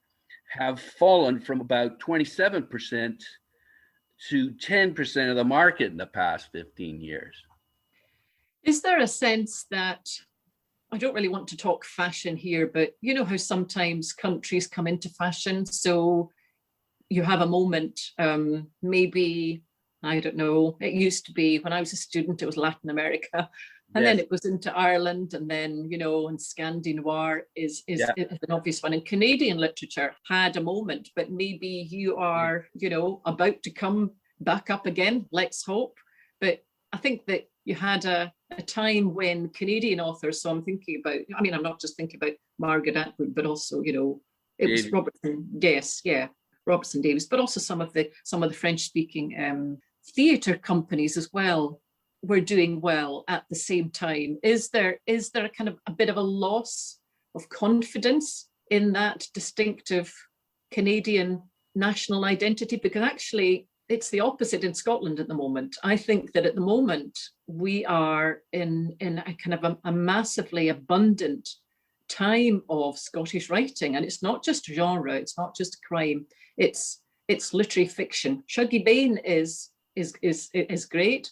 Speaker 1: have fallen from about 27% to 10% of the market in the past 15 years.
Speaker 2: Is there a sense that, I don't really want to talk fashion here, but you know how sometimes countries come into fashion? So you have a moment, maybe, I don't know, it used to be when I was a student, it was Latin America. And then it was into Ireland, and then, you know, and Scandinoir is an obvious one. And Canadian literature had a moment, but maybe you are, you know, about to come back up again, let's hope. But I think that you had a time when Canadian authors, so I'm thinking about, I mean, I'm not just thinking about Margaret Atwood, but also, you know, it was Robertson, Robertson Davies, but also some of the French-speaking theatre companies as well were doing well at the same time. Is there a kind of a bit of a loss of confidence in that distinctive Canadian national identity? Because actually it's the opposite in Scotland at the moment. I think that at the moment we are in a kind of a massively abundant time of Scottish writing, and it's not just genre, it's not just crime, it's literary fiction. Shuggie Bain is great.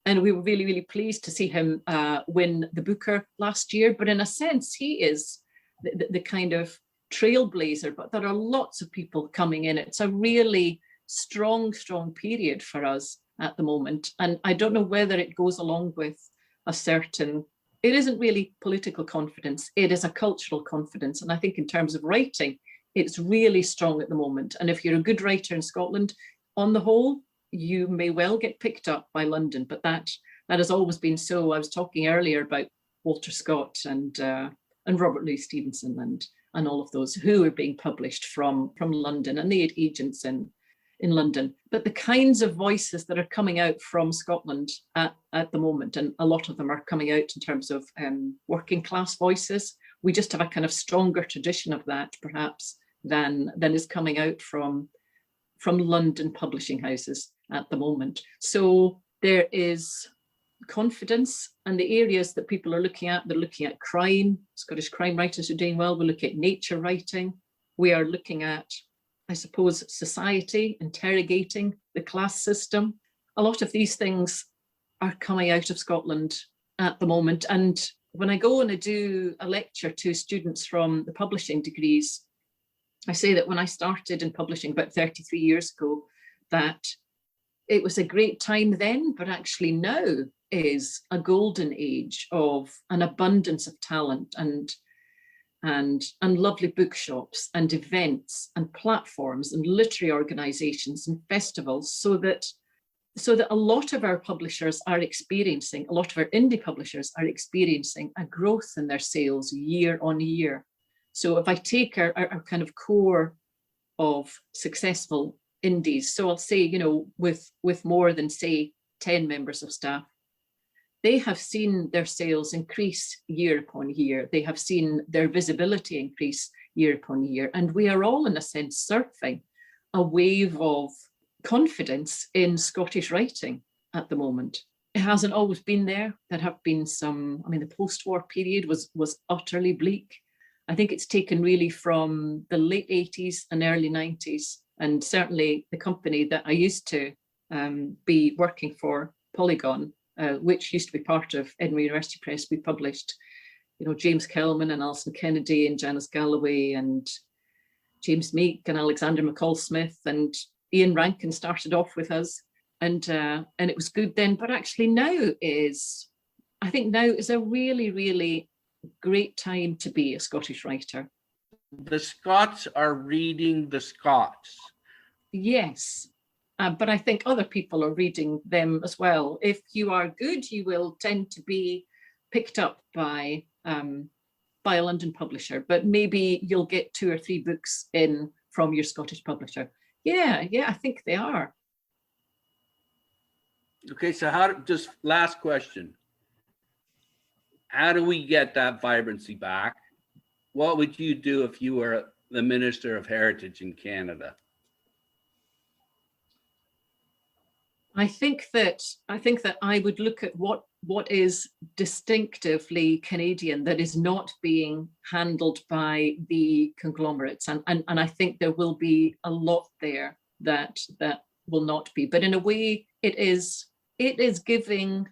Speaker 2: And we were really, really pleased to see him win the Booker last year. But in a sense, he is the kind of trailblazer, but there are lots of people coming in. It's a really strong period for us at the moment. And I don't know whether it goes along with a certain, it isn't really political confidence, it is a cultural confidence. And I think in terms of writing, it's really strong at the moment. And if you're a good writer in Scotland, on the whole, you may well get picked up by London, but that has always been so. I was talking earlier about Walter Scott and Robert Louis Stevenson and all of those who are being published from London, and they had agents in London. But the kinds of voices that are coming out from Scotland at the moment, and a lot of them are coming out in terms of working class voices, we just have a kind of stronger tradition of that perhaps than is coming out from London publishing houses at the moment. So there is confidence, and the areas that people are looking at, they're looking at crime. Scottish crime writers are doing well. We look at nature writing. We are looking at, I suppose, society, interrogating the class system. A lot of these things are coming out of Scotland at the moment. And when I go and I do a lecture to students from the publishing degrees, I say that when I started in publishing about 33 years ago, that it was a great time then, but actually now is a golden age of an abundance of talent and lovely bookshops and events and platforms and literary organizations and festivals, so that a lot of our publishers are experiencing, a lot of our indie publishers are experiencing a growth in their sales year on year. So if I take our kind of core of successful indies, so I'll say, you know, with more than, say, 10 members of staff, they have seen their sales increase year upon year. They have seen their visibility increase year upon year. And we are all, in a sense, surfing a wave of confidence in Scottish writing at the moment. It hasn't always been there. There have been some, I mean, the post-war period was utterly bleak. I think it's taken really from the late 80s and early 90s, and certainly the company that I used to be working for, Polygon, which used to be part of Edinburgh University Press. We published, you know, James Kelman and Alison Kennedy and Janice Galloway and James Meek and Alexander McCall Smith and Ian Rankin started off with us, and it was good then. But actually I think now is a really, really great time to be a Scottish writer.
Speaker 1: The Scots are reading the Scots.
Speaker 2: Yes, but I think other people are reading them as well. If you are good, you will tend to be picked up by a London publisher, but maybe you'll get 2 or 3 books in from your Scottish publisher. Yeah, I think they are.
Speaker 1: Okay, so just last question. How do we get that vibrancy back? What would you do if you were the Minister of Heritage in Canada?
Speaker 2: I think that I would look at what is distinctively Canadian that is not being handled by the conglomerates, and I think there will be a lot there that will not be. But in a way, it is giving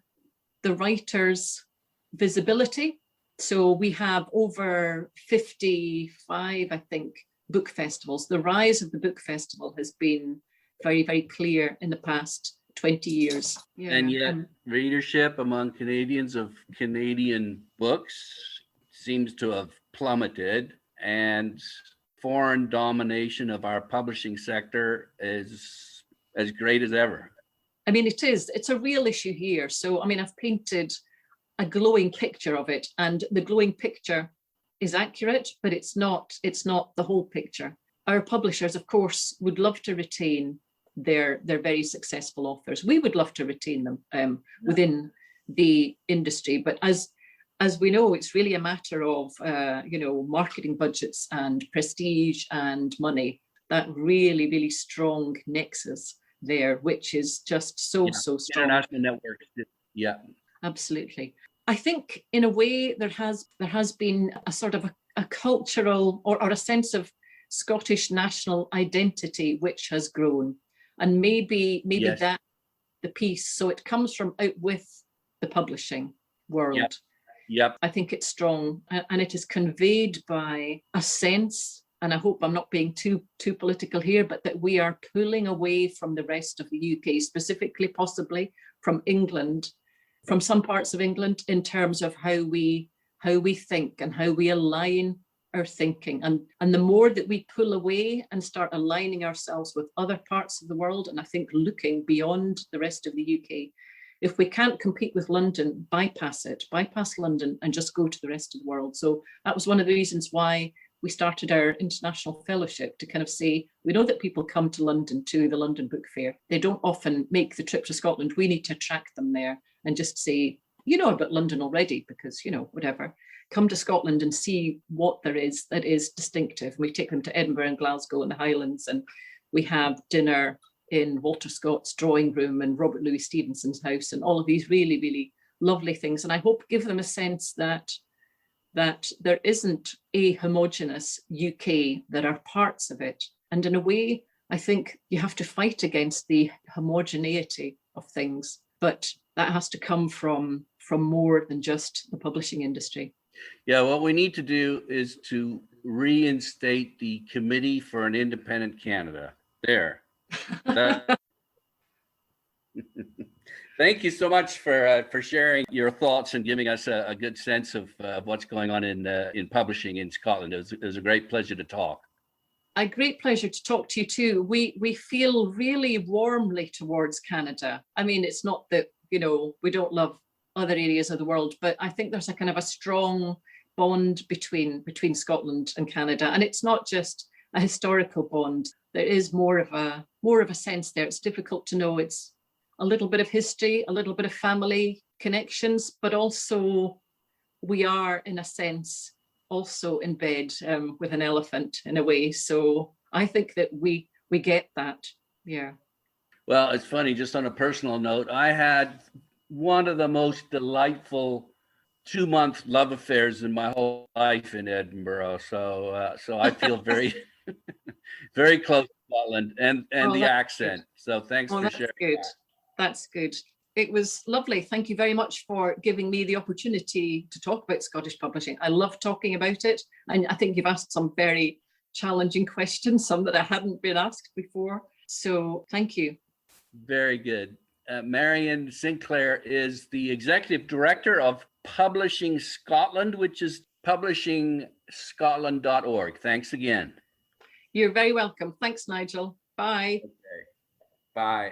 Speaker 2: the writers visibility. So we have over 55, I think, book festivals. The rise of the book festival has been very, very clear in the past 20 years. Yeah.
Speaker 1: And yet readership among Canadians of Canadian books seems to have plummeted, and foreign domination of our publishing sector is as great as ever.
Speaker 2: I mean, it's a real issue here. So, I mean, I've painted a glowing picture of it, and the glowing picture is accurate, but it's not the whole picture. Our publishers, of course, would love to retain their very successful authors. We would love to retain them within the industry, but as we know, it's really a matter of marketing budgets and prestige and money. That really, really strong nexus there, which is just so strong.
Speaker 1: International networks. Yeah,
Speaker 2: absolutely. I think in a way there has been a sort of a cultural or a sense of Scottish national identity which has grown, and maybe yes, that the piece. So it comes from out with the publishing world.
Speaker 1: Yep.
Speaker 2: I think it's strong, and it is conveyed by a sense, and I hope I'm not being too political here, but that we are pulling away from the rest of the UK, specifically possibly from England, from some parts of England, in terms of how we think and how we align our thinking. And the more that we pull away and start aligning ourselves with other parts of the world, and I think looking beyond the rest of the UK, if we can't compete with London, bypass London and just go to the rest of the world. So that was one of the reasons why we started our international fellowship, to kind of say, we know that people come to London, to the London Book Fair. They don't often make the trip to Scotland. We need to attract them there and just say, you know about London already, because, whatever. Come to Scotland and see what there is that is distinctive. We take them to Edinburgh and Glasgow and the Highlands, and we have dinner in Walter Scott's drawing room and Robert Louis Stevenson's house, and all of these really, really lovely things. And I hope give them a sense that there isn't a homogenous UK, there are parts of it. And in a way, I think you have to fight against the homogeneity of things, but that has to come from more than just the publishing industry.
Speaker 1: Yeah, what we need to do is to reinstate the Committee for an Independent Canada. There. Thank you so much for sharing your thoughts and giving us a good sense of what's going on in publishing in Scotland. It was a great pleasure to talk.
Speaker 2: A great pleasure to talk to you too. We feel really warmly towards Canada. I mean, it's not that, we don't love other areas of the world, but I think there's a kind of a strong bond between Scotland and Canada. And it's not just a historical bond. There is more of a sense there. It's difficult to know. It's a little bit of history, a little bit of family connections, but also we are, in a sense, also in bed with an elephant in a way. So I think that we get that. Yeah.
Speaker 1: Well, it's funny, just on a personal note, I had one of the most delightful 2-month love affairs in my whole life in Edinburgh. So I feel very, very close to Scotland and the accent. Good. So thanks for sharing.
Speaker 2: Good. That's good. It was lovely. Thank you very much for giving me the opportunity to talk about Scottish publishing. I love talking about it. And I think you've asked some very, challenging questions, some that I hadn't been asked before. So thank you.
Speaker 1: Very good. Marion Sinclair is the Executive Director of Publishing Scotland, which is publishingscotland.org. Thanks again.
Speaker 2: You're very welcome. Thanks, Nigel. Bye.
Speaker 1: Okay. Bye.